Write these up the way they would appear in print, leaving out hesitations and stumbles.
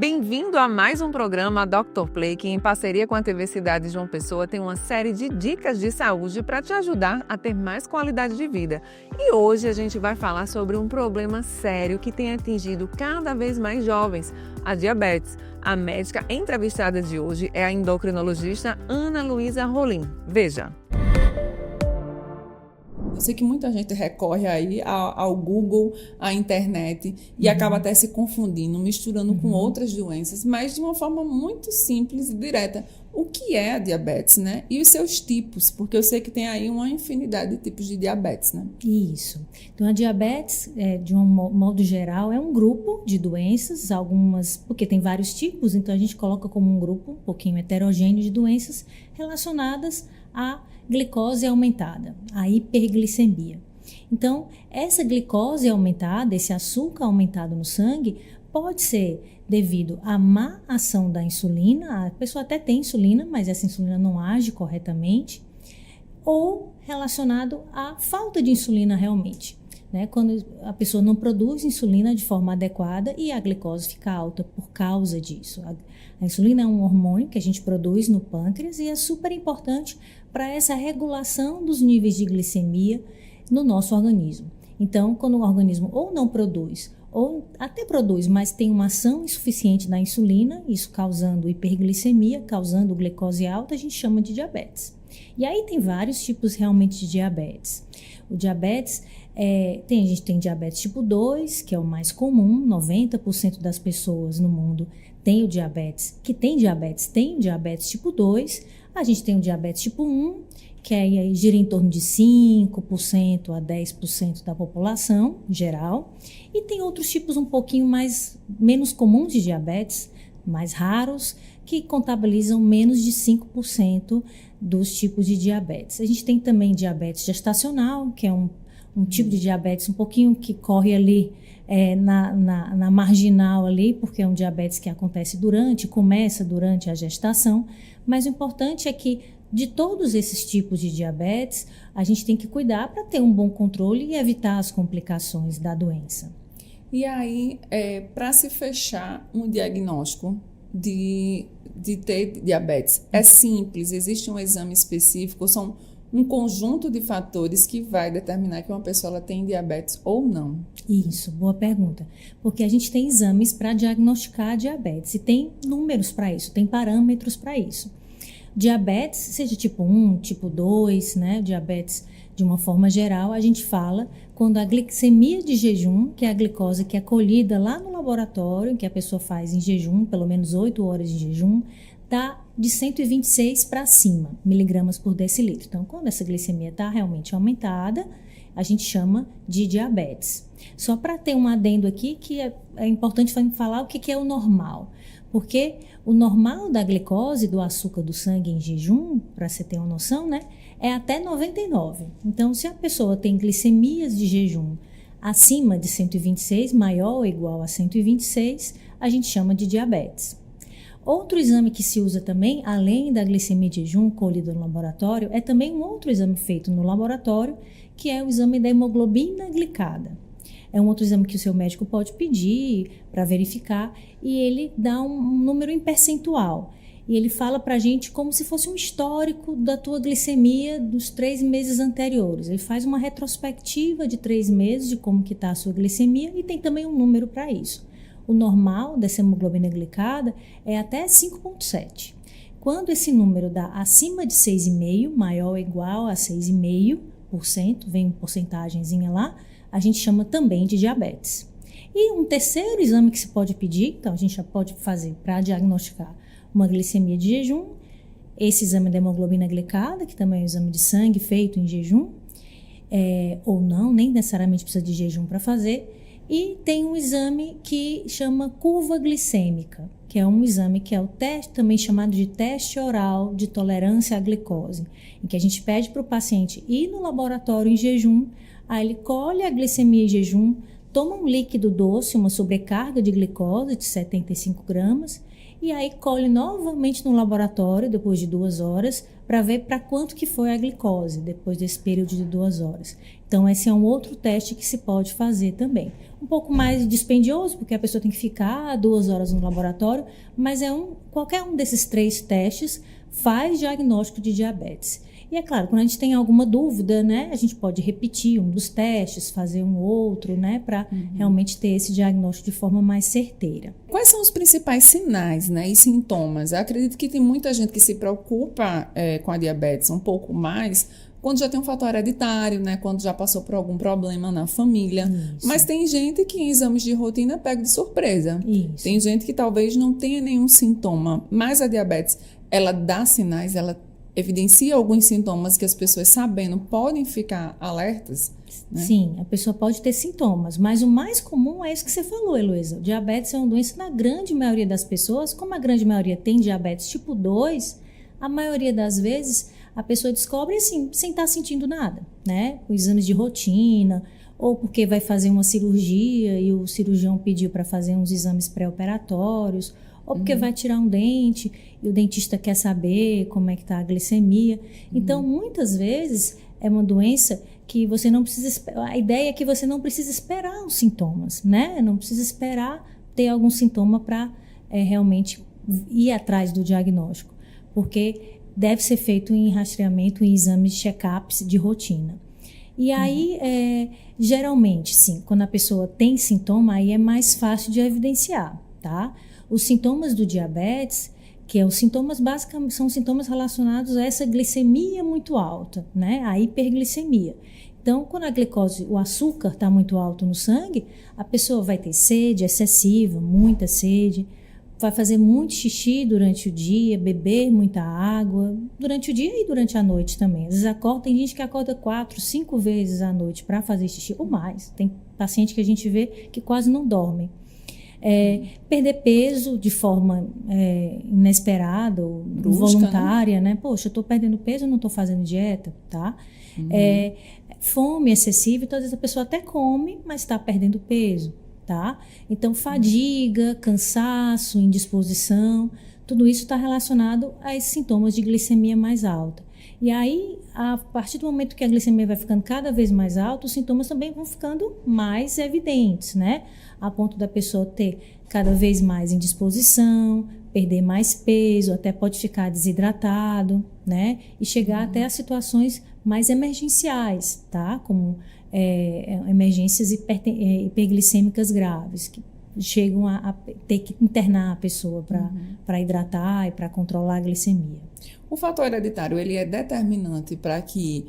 Bem-vindo a mais um programa Dr. Play, que em parceria com a TV Cidade João Pessoa tem uma série de dicas de saúde para te ajudar a ter mais qualidade de vida. E hoje a gente vai falar sobre um problema sério que tem atingido cada vez mais jovens, a diabetes. A médica entrevistada de hoje é a endocrinologista Ana Luísa Rolim. Veja. Eu sei que muita gente recorre aí ao Google, à internet e acaba até se confundindo, misturando com outras doenças, mas de uma forma muito simples e direta. O que é a diabetes, né? E os seus tipos, porque eu sei que tem aí uma infinidade de tipos de diabetes, né? Isso. Então, a diabetes, de um modo geral, é um grupo de doenças, algumas, porque tem vários tipos, então a gente coloca como um grupo um pouquinho heterogêneo de doenças relacionadas à glicose aumentada, a hiperglicemia. Então, essa glicose aumentada, esse açúcar aumentado no sangue, pode ser devido à má ação da insulina, a pessoa até tem insulina, mas essa insulina não age corretamente, ou relacionado à falta de insulina realmente, né? Quando a pessoa não produz insulina de forma adequada e a glicose fica alta por causa disso. A insulina é um hormônio que a gente produz no pâncreas e é super importante para essa regulação dos níveis de glicemia no nosso organismo. Então, quando o organismo ou não produz, ou até produz, mas tem uma ação insuficiente da insulina, isso causando hiperglicemia, causando glicose alta, a gente chama de diabetes. E aí tem vários tipos realmente de diabetes. O diabetes, a gente tem diabetes tipo 2, que é o mais comum, 90% das pessoas no mundo tem diabetes tipo 2. A gente tem o diabetes tipo 1, que aí gira em torno de 5% a 10% da população geral. E tem outros tipos um pouquinho menos comuns de diabetes, mais raros, que contabilizam menos de 5% dos tipos de diabetes. A gente tem também diabetes gestacional, que é um tipo de diabetes um pouquinho que corre ali na marginal ali, porque é um diabetes que começa durante a gestação, mas o importante é que de todos esses tipos de diabetes, a gente tem que cuidar para ter um bom controle e evitar as complicações da doença. E aí, para se fechar um diagnóstico de ter diabetes, é simples? Existe um exame específico? São um conjunto de fatores que vai determinar que uma pessoa tem diabetes ou não? Isso, boa pergunta. Porque a gente tem exames para diagnosticar a diabetes e tem números para isso, tem parâmetros para isso. Diabetes, seja tipo 1, tipo 2, né? Diabetes de uma forma geral, a gente fala quando a glicemia de jejum, que é a glicose que é colhida lá no laboratório, que a pessoa faz em jejum, pelo menos 8 horas de jejum, está de 126 para cima, miligramas por decilitro. Então, quando essa glicemia está realmente aumentada, a gente chama de diabetes. Só para ter um adendo aqui, que é importante falar o que é o normal. Porque o normal da glicose, do açúcar do sangue em jejum, para você ter uma noção, né, é até 99. Então, se a pessoa tem glicemias de jejum acima de 126, maior ou igual a 126, a gente chama de diabetes. Outro exame que se usa também, além da glicemia de jejum colhida no laboratório, é também um outro exame feito no laboratório, que é o exame da hemoglobina glicada. É um outro exame que o seu médico pode pedir para verificar e ele dá um número em percentual. E ele fala para a gente como se fosse um histórico da tua glicemia dos 3 meses anteriores. Ele faz uma retrospectiva de 3 meses de como que está a sua glicemia e tem também um número para isso. O normal dessa hemoglobina glicada é até 5,7. Quando esse número dá acima de 6,5, maior ou igual a 6,5%, vem uma porcentagenzinha lá, a gente chama também de diabetes. E um terceiro exame que se pode pedir, então a gente já pode fazer para diagnosticar uma glicemia de jejum, esse exame da hemoglobina glicada, que também é um exame de sangue feito em jejum, ou não, nem necessariamente precisa de jejum para fazer. E tem um exame que chama curva glicêmica, que é um exame que é o teste, também chamado de teste oral de tolerância à glicose, em que a gente pede para o paciente ir no laboratório em jejum, aí ele colhe a glicemia em jejum, toma um líquido doce, uma sobrecarga de glicose de 75 gramas, e aí colhe novamente no laboratório, depois de 2 horas, para ver para quanto que foi a glicose depois desse período de 2 horas. Então, esse é um outro teste que se pode fazer também. Um pouco mais dispendioso, porque a pessoa tem que ficar 2 horas no laboratório, mas qualquer um desses 3 testes faz diagnóstico de diabetes. E é claro, quando a gente tem alguma dúvida, né, a gente pode repetir um dos testes, fazer um outro, né, para realmente ter esse diagnóstico de forma mais certeira. Quais são os principais sinais, né, e sintomas? Eu acredito que tem muita gente que se preocupa com a diabetes um pouco mais quando já tem um fator hereditário, né, quando já passou por algum problema na família. Isso. Mas tem gente que em exames de rotina pega de surpresa. Isso. Tem gente que talvez não tenha nenhum sintoma, mas a diabetes, ela dá sinais, ela evidencia alguns sintomas que as pessoas, sabendo, podem ficar alertas, né? Sim, a pessoa pode ter sintomas, mas o mais comum é isso que você falou, Heloísa. Diabetes é uma doença na grande maioria das pessoas. Como a grande maioria tem diabetes tipo 2, a maioria das vezes a pessoa descobre assim, sem estar sentindo nada, né? Com exames de rotina, ou porque vai fazer uma cirurgia e o cirurgião pediu para fazer uns exames pré-operatórios, ou porque vai tirar um dente e o dentista quer saber como é que está a glicemia. Então, muitas vezes, é uma doença que você não precisa... A ideia é que você não precisa esperar os sintomas, né? Não precisa esperar ter algum sintoma para realmente ir atrás do diagnóstico, porque deve ser feito em rastreamento e exames de check-ups de rotina. E aí, geralmente, sim, quando a pessoa tem sintoma, aí é mais fácil de evidenciar, tá? Os sintomas do diabetes, que é os sintomas basicamente, são sintomas relacionados a essa glicemia muito alta, né? A hiperglicemia. Então, quando a glicose, o açúcar está muito alto no sangue, a pessoa vai ter sede excessiva, muita sede, vai fazer muito xixi durante o dia, beber muita água, durante o dia e durante a noite também. Às vezes tem gente que acorda 4, 5 vezes à noite para fazer xixi, ou mais. Tem paciente que a gente vê que quase não dormem. Perder peso de forma inesperada ou involuntária, né? Poxa, eu estou perdendo peso, eu não estou fazendo dieta, tá? Fome excessiva, então às vezes a pessoa até come, mas está perdendo peso, tá? Então fadiga, cansaço, indisposição, tudo isso está relacionado a esses sintomas de glicemia mais alta. E aí, a partir do momento que a glicemia vai ficando cada vez mais alta, os sintomas também vão ficando mais evidentes, né? A ponto da pessoa ter cada vez mais indisposição, perder mais peso, até pode ficar desidratado, né? E chegar até a situações mais emergenciais, tá? Como emergências hiperglicêmicas graves, que chegam a ter que internar a pessoa para hidratar e para controlar a glicemia. O fator hereditário, ele é determinante para que,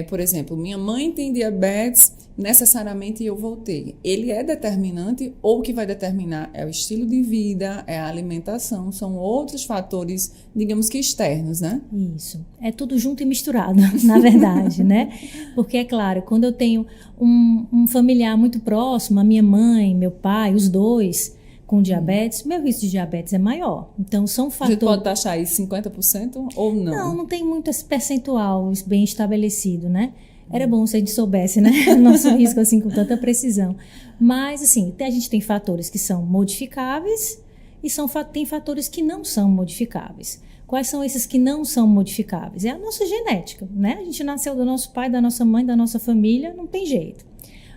por exemplo, minha mãe tem diabetes, necessariamente eu vou ter. Ele é determinante, ou o que vai determinar é o estilo de vida, é a alimentação, são outros fatores, digamos que externos, né? Isso. É tudo junto e misturado, na verdade, né? Porque, é claro, quando eu tenho um familiar muito próximo, a minha mãe, meu pai, os dois com diabetes, meu risco de diabetes é maior. Então, são fatores... A gente pode taxar aí 50% ou não? Não tem muito esse percentual bem estabelecido, né? Era bom se a gente soubesse, né? Nosso risco assim com tanta precisão. Mas, assim, a gente tem fatores que são modificáveis e tem fatores que não são modificáveis. Quais são esses que não são modificáveis? É a nossa genética, né? A gente nasceu do nosso pai, da nossa mãe, da nossa família, não tem jeito.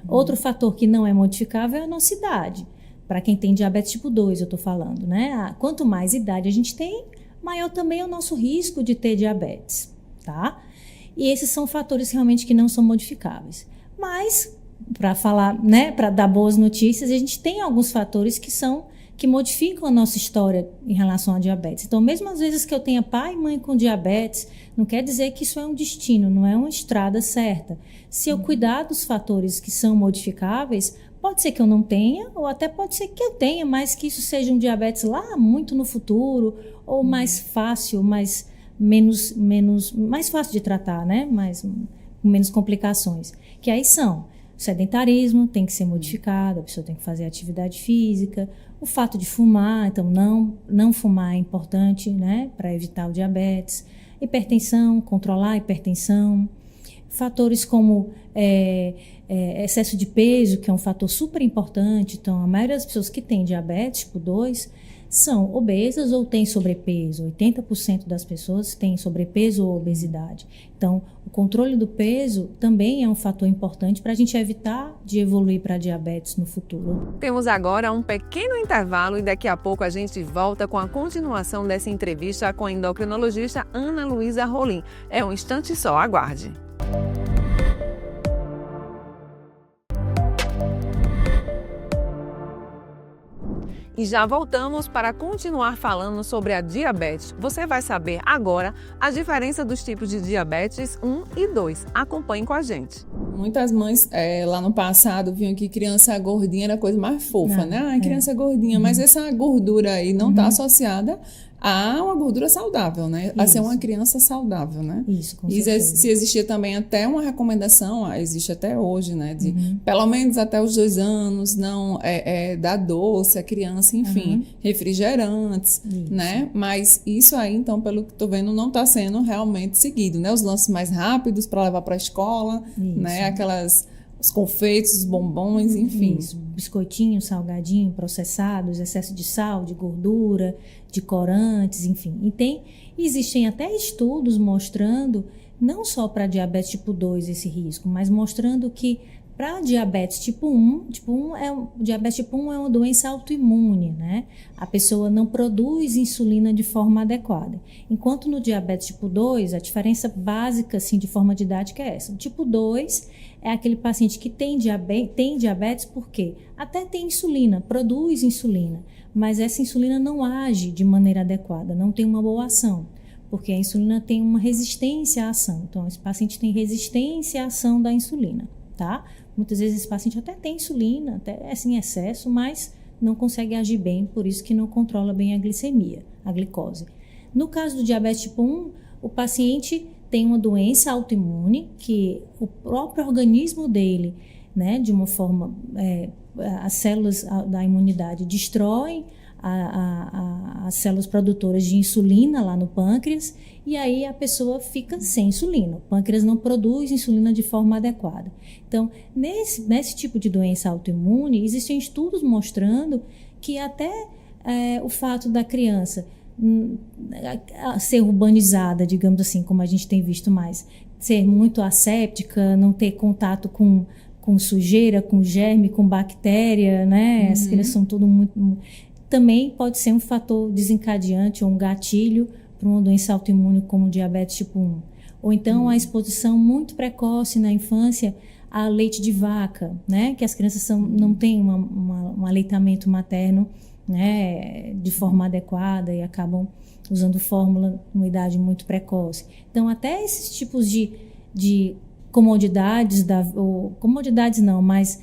Outro fator que não é modificável é a nossa idade. Para quem tem diabetes tipo 2, eu estou falando, né? Quanto mais idade a gente tem, maior também é o nosso risco de ter diabetes, tá? E esses são fatores realmente que não são modificáveis. Mas, para falar, né, para dar boas notícias, a gente tem alguns fatores que modificam a nossa história em relação à diabetes. Então, mesmo às vezes que eu tenha pai e mãe com diabetes, não quer dizer que isso é um destino, não é uma estrada certa. Se eu cuidar dos fatores que são modificáveis, pode ser que eu não tenha, ou até pode ser que eu tenha, mas que isso seja um diabetes lá muito no futuro, ou mais fácil, mais fácil de tratar, né? Com menos complicações. Que aí são o sedentarismo, tem que ser modificado, a pessoa tem que fazer atividade física, o fato de fumar, então não fumar é importante, né? Para evitar o diabetes, hipertensão, controlar a hipertensão, fatores como excesso de peso, que é um fator super importante. Então, a maioria das pessoas que têm diabetes tipo 2 são obesas ou têm sobrepeso. 80% das pessoas têm sobrepeso ou obesidade. Então, o controle do peso também é um fator importante para a gente evitar de evoluir para diabetes no futuro. Temos agora um pequeno intervalo e daqui a pouco a gente volta com a continuação dessa entrevista com a endocrinologista Ana Luísa Rolim. É um instante só, aguarde. E já voltamos para continuar falando sobre a diabetes. Você vai saber agora a diferença dos tipos de diabetes 1 e 2. Acompanhe com a gente. Muitas mães lá no passado viam que criança gordinha era a coisa mais fofa, né? Ah, criança gordinha, mas essa gordura aí não está associada a uma gordura saudável, né? A ser uma criança saudável, né? Isso, com certeza. E se existia também até uma recomendação, existe até hoje, né? De pelo menos até os 2 anos, não dar doce à criança, enfim, refrigerantes, né? Mas isso aí, então, pelo que estou vendo, não está sendo realmente seguido, né? Os lances mais rápidos para levar para a escola, né? Os confeitos, os bombons, enfim. Isso, biscoitinho, salgadinho, processados, excesso de sal, de gordura, de corantes, enfim. Existem até estudos mostrando, não só para diabetes tipo 2 esse risco, mas mostrando que para diabetes tipo 1, diabetes tipo 1 é uma doença autoimune, né? A pessoa não produz insulina de forma adequada. Enquanto no diabetes tipo 2, a diferença básica assim, de forma didática é essa. O tipo 2 é aquele paciente que tem diabetes porque até tem insulina, produz insulina, mas essa insulina não age de maneira adequada, não tem uma boa ação, porque a insulina tem uma resistência à ação. Então, esse paciente tem resistência à ação da insulina, tá? Muitas vezes esse paciente até tem insulina, até em excesso, mas não consegue agir bem, por isso que não controla bem a glicemia, a glicose. No caso do diabetes tipo 1, o paciente tem uma doença autoimune que o próprio organismo dele, né, de uma forma, as células da imunidade destroem as células produtoras de insulina lá no pâncreas e aí a pessoa fica sem insulina. O pâncreas não produz insulina de forma adequada. Então, nesse tipo de doença autoimune, existem estudos mostrando que até o fato da criança ser urbanizada, digamos assim, como a gente tem visto mais, ser muito asséptica, não ter contato com sujeira, com germe, com bactéria, né? As crianças são tudo muito... Também pode ser um fator desencadeante ou um gatilho para uma doença autoimune como diabetes tipo 1. Ou então a exposição muito precoce na infância a leite de vaca, né? Que as crianças não têm um aleitamento materno, né, de forma adequada e acabam usando fórmula numa idade muito precoce. Então, até esses tipos de comodidades, comodidades não, mas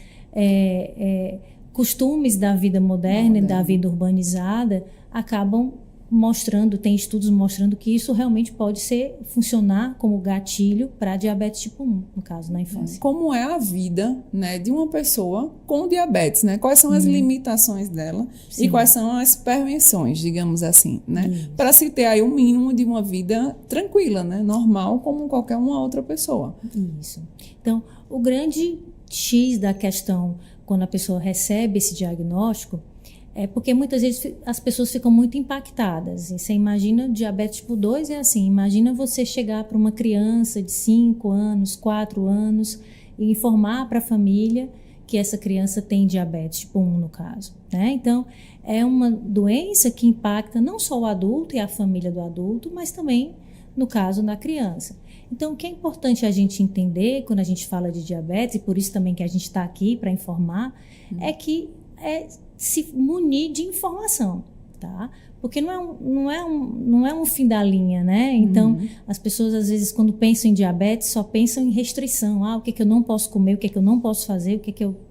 costumes da vida moderna e da vida urbanizada acabam mostrando, tem estudos mostrando que isso realmente pode funcionar como gatilho para diabetes tipo 1, no caso, na infância. Como é a vida, né, de uma pessoa com diabetes, né? Quais são as limitações dela e quais são as permissões, digamos assim, né? Para se ter aí um mínimo de uma vida tranquila, né? Normal, como qualquer uma outra pessoa. Isso. Então, o grande X da questão, quando a pessoa recebe esse diagnóstico, é porque muitas vezes as pessoas ficam muito impactadas. E você imagina, diabetes tipo 2 é assim, imagina você chegar para uma criança de 5 anos, 4 anos e informar para a família que essa criança tem diabetes tipo 1 no caso, né? Então, é uma doença que impacta não só o adulto e a família do adulto, mas também no caso da criança. Então, o que é importante a gente entender quando a gente fala de diabetes, e por isso também que a gente está aqui para informar, é que se munir de informação, tá? Porque não é um fim da linha, né? Então, as pessoas, às vezes, quando pensam em diabetes, só pensam em restrição. O que eu não posso comer, o que eu não posso fazer,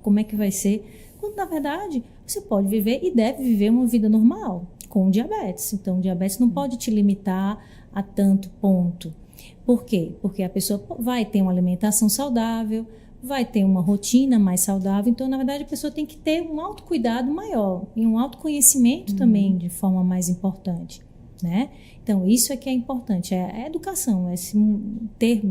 como é que vai ser. Quando, na verdade, você pode viver e deve viver uma vida normal com diabetes. Então, o diabetes não pode te limitar a tanto ponto. Por quê? Porque a pessoa vai ter uma alimentação saudável, vai ter uma rotina mais saudável. Então, na verdade, a pessoa tem que ter um autocuidado maior e um autoconhecimento também de forma mais importante, né? Então, isso é que é importante, é a educação, ter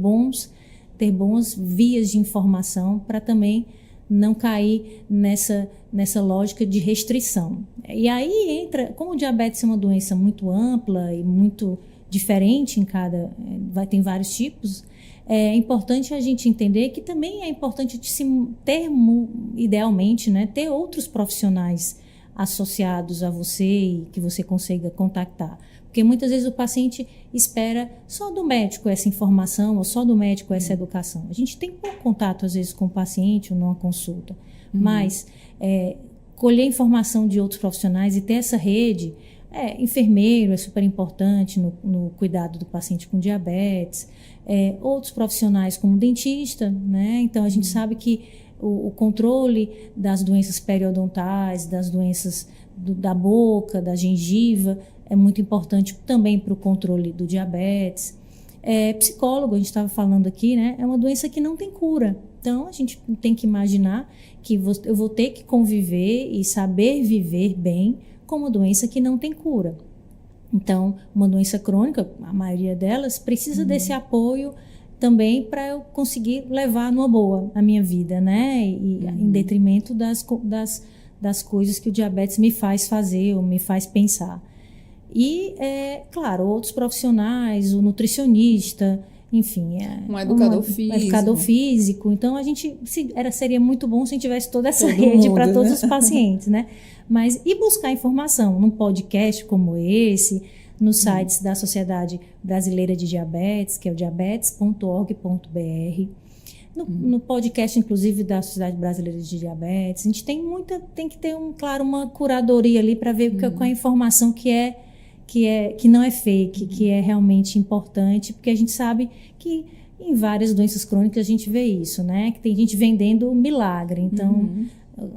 boas vias de informação para também não cair nessa lógica de restrição. E aí entra, como o diabetes é uma doença muito ampla e muito diferente tem vários tipos, é importante a gente entender que também é importante idealmente, né, ter outros profissionais associados a você e que você consiga contactar. Porque muitas vezes o paciente espera só do médico essa informação ou só do médico essa educação. A gente tem pouco contato, às vezes, com o paciente ou numa consulta. Mas colher informação de outros profissionais e ter essa rede, enfermeiro é super importante no cuidado do paciente com diabetes, outros profissionais como dentista, né? Então a gente sabe que o controle das doenças periodontais, das doenças da boca, da gengiva, é muito importante também para o controle do diabetes. Psicólogo, a gente estava falando aqui, né? É uma doença que não tem cura. Então, a gente tem que imaginar que eu vou ter que conviver e saber viver bem com uma doença que não tem cura. Então, uma doença crônica, a maioria delas, precisa desse apoio também para eu conseguir levar numa boa a minha vida, né? E em detrimento das coisas que o diabetes me faz fazer ou me faz pensar. E, claro, outros profissionais, o nutricionista, enfim. Um educador físico. Um educador físico. Então, seria muito bom se a gente tivesse toda essa rede para todos os pacientes, né? Mas, e buscar informação num podcast como esse, nos sites da Sociedade Brasileira de Diabetes, que é o diabetes.org.br. No podcast, inclusive, da Sociedade Brasileira de Diabetes. A gente tem que ter, uma curadoria ali para ver qual é a informação que não é fake, que é realmente importante, porque a gente sabe que em várias doenças crônicas a gente vê isso, né? Que tem gente vendendo milagre. Então,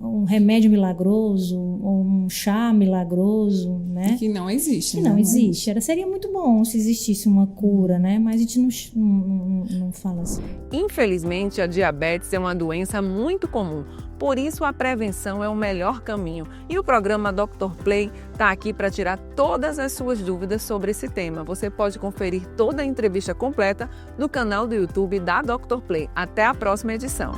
um remédio milagroso, um chá milagroso, né? Que não existe. Que não existe. Seria muito bom se existisse uma cura, né? Mas a gente não fala assim. Infelizmente, a diabetes é uma doença muito comum. Por isso, a prevenção é o melhor caminho. E o programa Dr. Play está aqui para tirar todas as suas dúvidas sobre esse tema. Você pode conferir toda a entrevista completa no canal do YouTube da Dr. Play. Até a próxima edição.